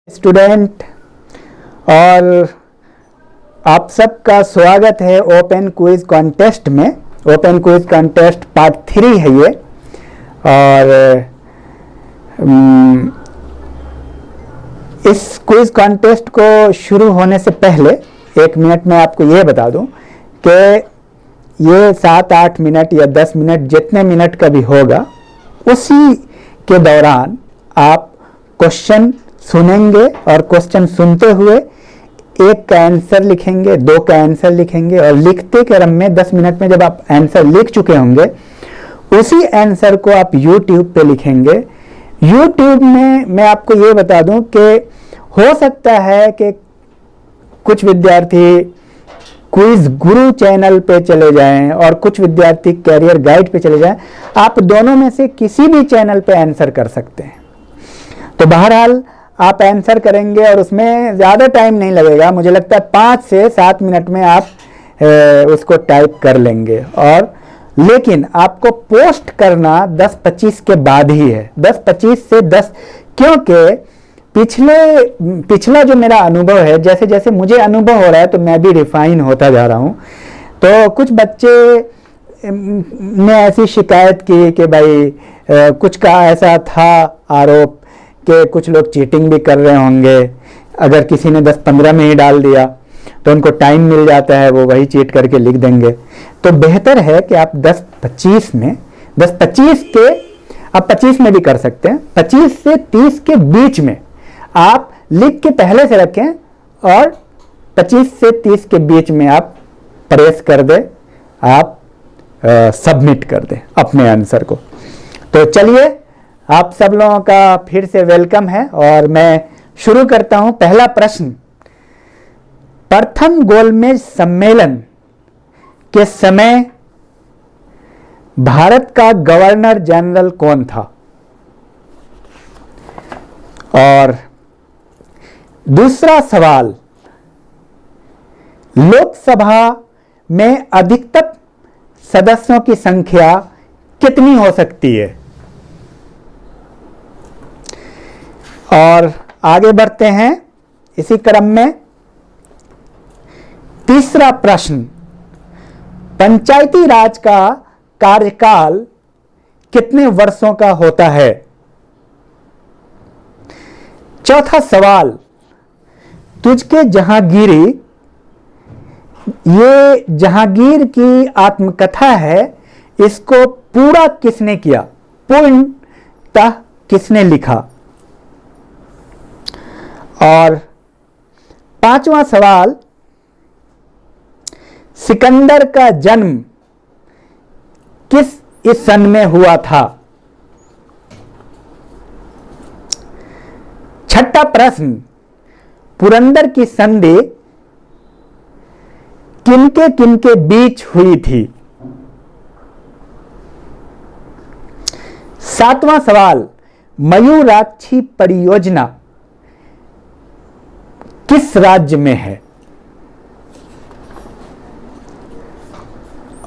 Student और आप सबका स्वागत है ओपन क्विज कॉन्टेस्ट में। ओपन क्विज कॉन्टेस्ट पार्ट 3 है ये। और इस क्विज कॉन्टेस्ट को शुरू होने से पहले 1 मिनट में आपको ये बता दूं कि ये 7-8 मिनट या 10 मिनट जितने मिनट का भी होगा, उसी के दौरान आप क्वेश्चन सुनेंगे और क्वेश्चन सुनते हुए एक का आंसर लिखेंगे, 2 का आंसर लिखेंगे और लिखते क्रम में 10 मिनट में जब आप आंसर लिख चुके होंगे, उसी आंसर को आप YouTube पे लिखेंगे। YouTube में मैं आपको ये बता दूं कि हो सकता है कि कुछ विद्यार्थी क्विज गुरु चैनल पे चले जाएं और कुछ विद्यार्थी कैरियर गाइड पे चले जाएं। आप दोनों में से किसी भी चैनल पे आंसर कर सकते हैं। तो बहरहाल आप आंसर करेंगे और उसमें ज़्यादा टाइम नहीं लगेगा, मुझे लगता है 5 से 7 मिनट में आप उसको टाइप कर लेंगे। और लेकिन आपको पोस्ट करना 10-25 के बाद ही है, 10-25 से 10, क्योंकि पिछला जो मेरा अनुभव है, जैसे जैसे मुझे अनुभव हो रहा है तो मैं भी रिफाइन होता जा रहा हूँ। तो कुछ बच्चे ने ऐसी शिकायत की कि भाई कुछ का ऐसा था आरोप कि कुछ लोग चीटिंग भी कर रहे होंगे। अगर किसी ने 10-15 में ही डाल दिया तो उनको टाइम मिल जाता है, वो वही चीट करके लिख देंगे। तो बेहतर है कि आप 10-25 में, 10-25 के आप 25 में भी कर सकते हैं, 25 से 30 के बीच में आप लिख के पहले से रखें और 25 से 30 के बीच में आप प्रेस कर दें, आप सबमिट कर दें अपने आंसर को। तो चलिए, आप सब लोगों का फिर से वेलकम है और मैं शुरू करता हूं। पहला प्रश्न, प्रथम गोलमेज सम्मेलन के समय भारत का गवर्नर जनरल कौन था? और दूसरा सवाल, लोकसभा में अधिकतम सदस्यों की संख्या कितनी हो सकती है? और आगे बढ़ते हैं इसी क्रम में। तीसरा प्रश्न, पंचायती राज का कार्यकाल कितने वर्षों का होता है? चौथा सवाल, तुझके जहांगीरी, ये जहांगीर की आत्मकथा है, इसको पूरा किसने किया, पूर्णतः किसने लिखा? और पांचवा सवाल, सिकंदर का जन्म किस सन में हुआ था? छठा प्रश्न, पुरंदर की संधि किनके किनके बीच हुई थी? सातवां सवाल, मयूराक्षी परियोजना किस राज्य में है?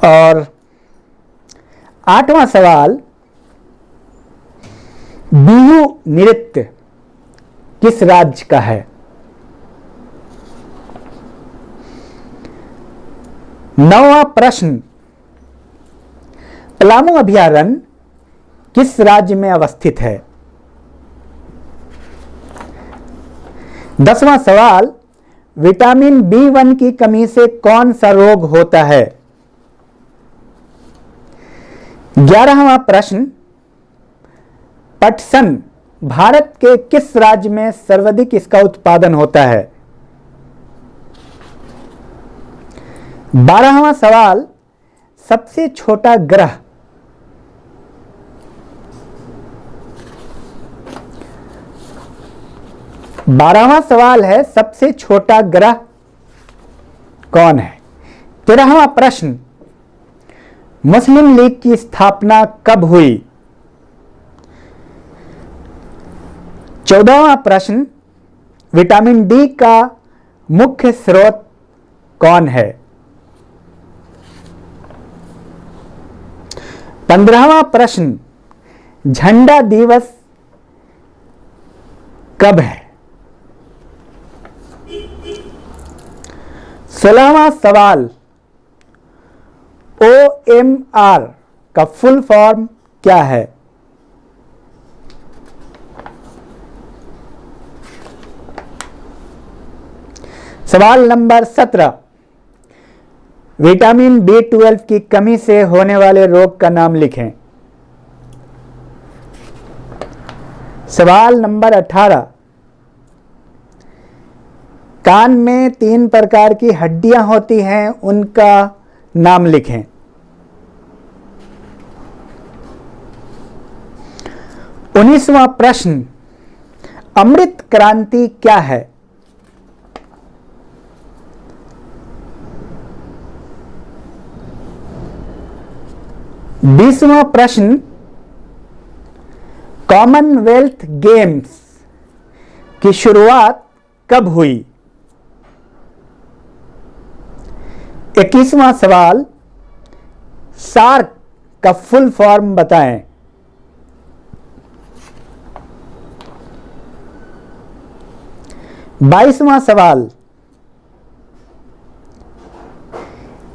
और आठवां सवाल, बिहू नृत्य किस राज्य का है? नौवां प्रश्न, पलामू अभयारण्य किस राज्य में अवस्थित है? 10वां सवाल, विटामिन B1 की कमी से कौन सा रोग होता है? 11वां प्रश्न, पटसन भारत के किस राज्य में सर्वाधिक इसका उत्पादन होता है? 12वां सवाल, सबसे छोटा ग्रह सवाल है, सबसे छोटा ग्रह कौन है? 13वां प्रश्न, मुस्लिम लीग की स्थापना कब हुई? 14वां प्रश्न, विटामिन डी का मुख्य स्रोत कौन है? 15वां प्रश्न, झंडा दिवस कब है? 16वां सवाल, OMR का फुल फॉर्म क्या है? सवाल नंबर 17, विटामिन B12 की कमी से होने वाले रोग का नाम लिखें। सवाल नंबर 18, कान में 3 प्रकार की हड्डियां होती हैं, उनका नाम लिखें। 19वां प्रश्न, अमृत क्रांति क्या है? 20वां प्रश्न, कॉमनवेल्थ गेम्स की शुरुआत कब हुई? 21वां सवाल, सार्क का फुल फॉर्म बताएं। 22वां सवाल,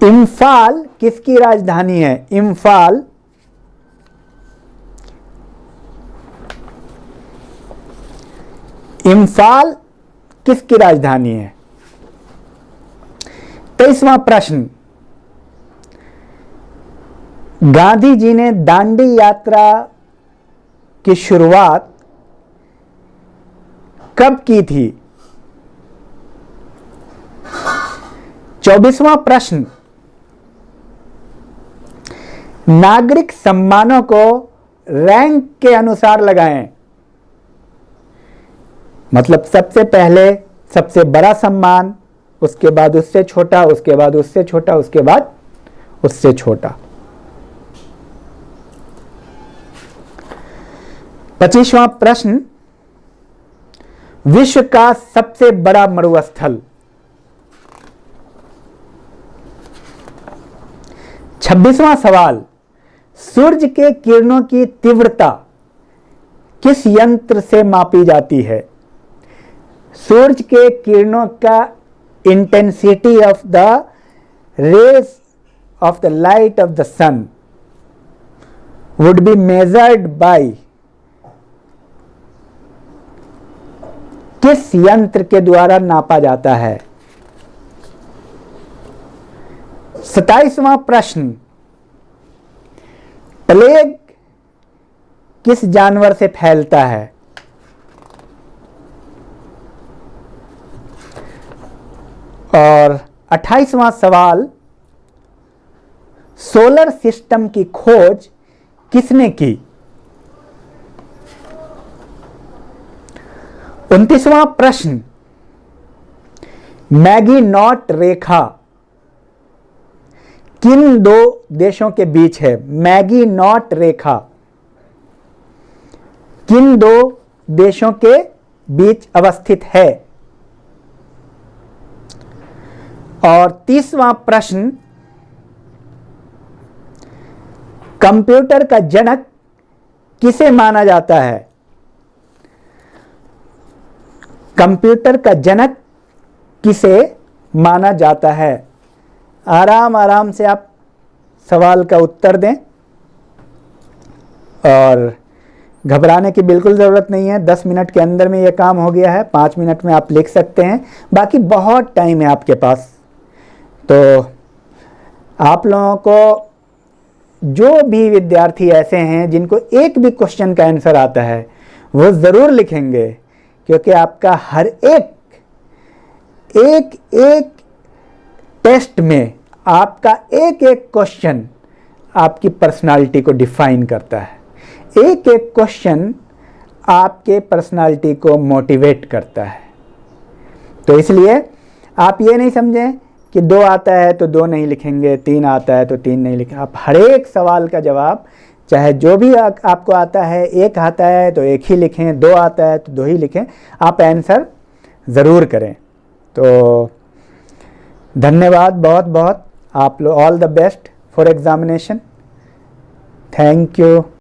इम्फाल किसकी राजधानी है? इम्फाल किसकी राजधानी है? 23वां प्रश्न, गांधी जी ने दांडी यात्रा की शुरुआत कब की थी? 24वां प्रश्न, नागरिक सम्मानों को रैंक के अनुसार लगाएं। मतलब सबसे पहले सबसे बड़ा सम्मान, उसके बाद उससे छोटा, उसके बाद उससे छोटा, उसके बाद उससे छोटा। 25वां प्रश्न, विश्व का सबसे बड़ा मरुस्थल। 26वां सवाल, सूर्य के किरणों की तीव्रता किस यंत्र से मापी जाती है? सूर्य के किरणों का intensity of the rays of the light of the sun would be measured by, किस यंत्र के द्वारा नापा जाता है? 27वां प्रश्न, प्लेग किस जानवर से फैलता है? और 28वां सवाल, सोलर सिस्टम की खोज किसने की? 29वां प्रश्न, मैगीनॉट रेखा किन दो देशों के बीच है? मैगीनॉट रेखा किन दो देशों के बीच अवस्थित है? और 30वां प्रश्न, कंप्यूटर का जनक किसे माना जाता है? कंप्यूटर का जनक किसे माना जाता है? आराम आराम से आप सवाल का उत्तर दें और घबराने की बिल्कुल ज़रूरत नहीं है। 10 मिनट के अंदर में ये काम हो गया है, 5 मिनट में आप लिख सकते हैं, बाकी बहुत टाइम है आपके पास। तो आप लोगों को, जो भी विद्यार्थी ऐसे हैं जिनको एक भी क्वेश्चन का आंसर आता है, वो ज़रूर लिखेंगे, क्योंकि आपका हर एक टेस्ट में आपका एक क्वेश्चन आपकी पर्सनालिटी को डिफाइन करता है। एक क्वेश्चन आपके पर्सनालिटी को मोटिवेट करता है। तो इसलिए आप ये नहीं समझें कि 2 आता है तो 2 नहीं लिखेंगे, 3 आता है तो 3 नहीं लिखेंगे। आप हर एक सवाल का जवाब, चाहे जो भी आपको आता है, 1 आता है तो 1 ही लिखें, 2 आता है तो 2 ही लिखें, आप आंसर ज़रूर करें। तो धन्यवाद बहुत बहुत। आप लोग all the best for examination. Thank you.